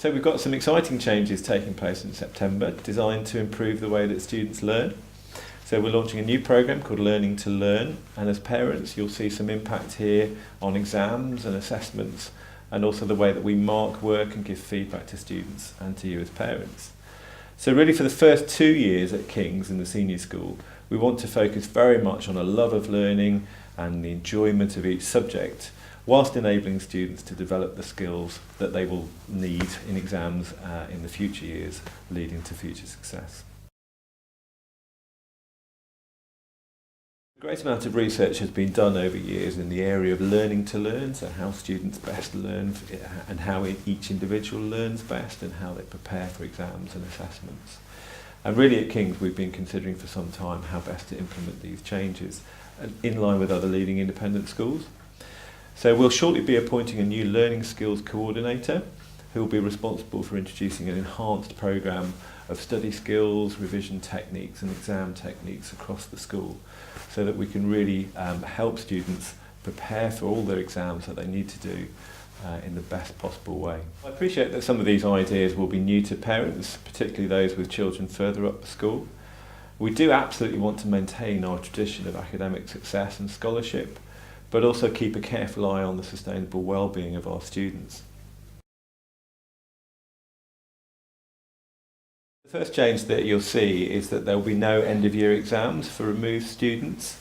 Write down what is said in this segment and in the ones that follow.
So we've got some exciting changes taking place in September designed to improve the way that students learn. So we're launching a new programme called Learning to Learn, and as parents you'll see some impact here on exams and assessments, and also the way that we mark work and give feedback to students and to you as parents. So really for the first 2 years at King's in the senior school, we want to focus very much on a love of learning and the enjoyment of each subject, whilst enabling students to develop the skills that they will need in exams in the future years, leading to future success. A great amount of research has been done over years in the area of learning to learn, so how students best learn and how each individual learns best and how they prepare for exams and assessments. And really at King's we've been considering for some time how best to implement these changes in line with other leading independent schools. So we'll shortly be appointing a new learning skills coordinator who will be responsible for introducing an enhanced programme of study skills, revision techniques and exam techniques across the school, so that we can really help students prepare for all their exams that they need to do in the best possible way. I appreciate that some of these ideas will be new to parents, particularly those with children further up the school. We do absolutely want to maintain our tradition of academic success and scholarship, but also keep a careful eye on the sustainable well-being of our students. The first change that you'll see is that there will be no end-of-year exams for removed students.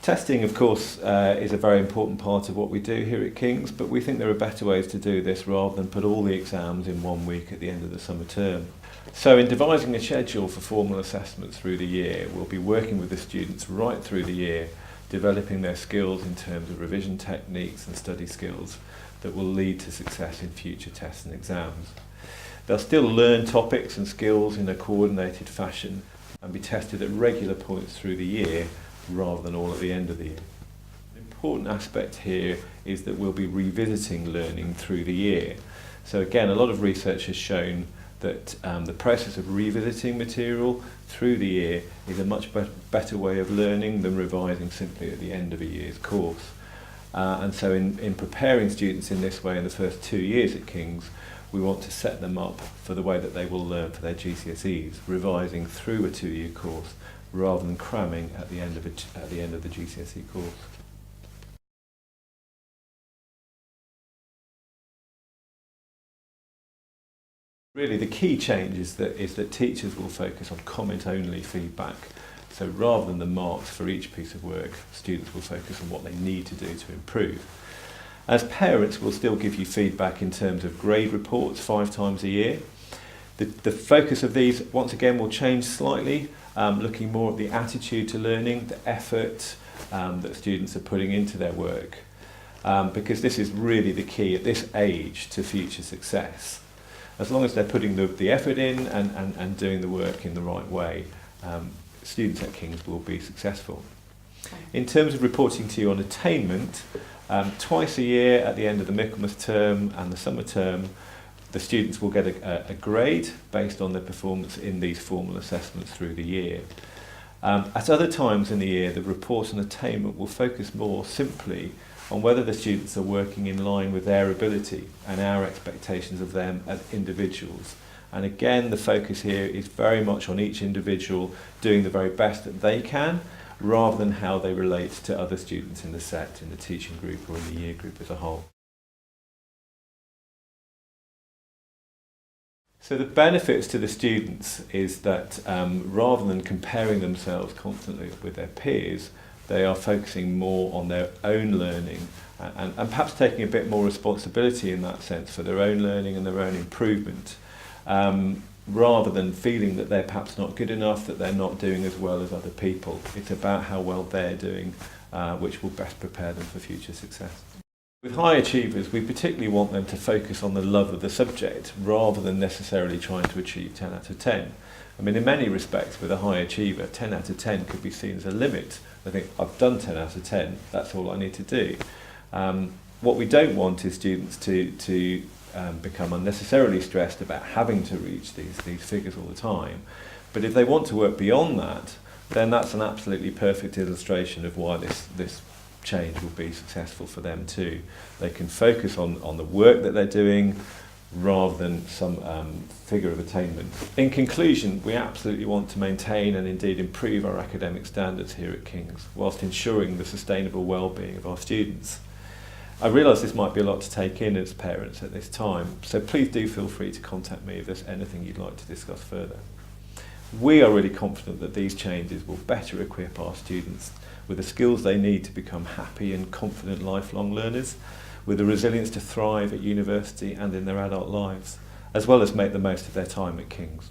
Testing, of course, is a very important part of what we do here at King's, but we think there are better ways to do this rather than put all the exams in 1 week at the end of the summer term. So in devising a schedule for formal assessments through the year, we'll be working with the students right through the year, developing their skills in terms of revision techniques and study skills that will lead to success in future tests and exams. They'll still learn topics and skills in a coordinated fashion and be tested at regular points through the year rather than all at the end of the year. An important aspect here is that we'll be revisiting learning through the year. So again, a lot of research has shown that the process of revisiting material through the year is a much better way of learning than revising simply at the end of a year's course. And so in preparing students in this way in the first 2 years at King's, we want to set them up for the way that they will learn for their GCSEs, revising through a 2-year course rather than cramming at the end of the GCSE course. Really the key change is that teachers will focus on comment-only feedback. So rather than the marks for each piece of work, students will focus on what they need to do to improve. As parents, we'll still give you feedback in terms of grade reports 5 times a year. The focus of these, once again, will change slightly, looking more at the attitude to learning, the effort that students are putting into their work, because this is really the key at this age to future success. As long as they're putting the effort in and doing the work in the right way, students at King's will be successful. In terms of reporting to you on attainment, twice a year at the end of the Michaelmas term and the summer term, the students will get a grade based on their performance in these formal assessments through the year. At other times in the year, the report on attainment will focus more simply on whether the students are working in line with their ability and our expectations of them as individuals. And again, the focus here is very much on each individual doing the very best that they can, rather than how they relate to other students in the set, in the teaching group or in the year group as a whole. So the benefits to the students is that rather than comparing themselves constantly with their peers, they are focusing more on their own learning and perhaps taking a bit more responsibility in that sense for their own learning and their own improvement, rather than feeling that they're perhaps not good enough, that they're not doing as well as other people. It's about how well they're doing, which will best prepare them for future success. With high achievers, we particularly want them to focus on the love of the subject rather than necessarily trying to achieve 10 out of 10. I mean, in many respects, with a high achiever, 10 out of 10 could be seen as a limit. I think, I've done 10 out of 10, that's all I need to do. What we don't want is students to become unnecessarily stressed about having to reach these figures all the time. But if they want to work beyond that, then that's an absolutely perfect illustration of why this change will be successful for them too. They can focus on the work that they're doing, rather than some figure of attainment. In conclusion, we absolutely want to maintain and indeed improve our academic standards here at King's, whilst ensuring the sustainable well-being of our students. I realise this might be a lot to take in as parents at this time, so please do feel free to contact me if there's anything you'd like to discuss further. We are really confident that these changes will better equip our students with the skills they need to become happy and confident lifelong learners, with the resilience to thrive at university and in their adult lives, as well as make the most of their time at King's.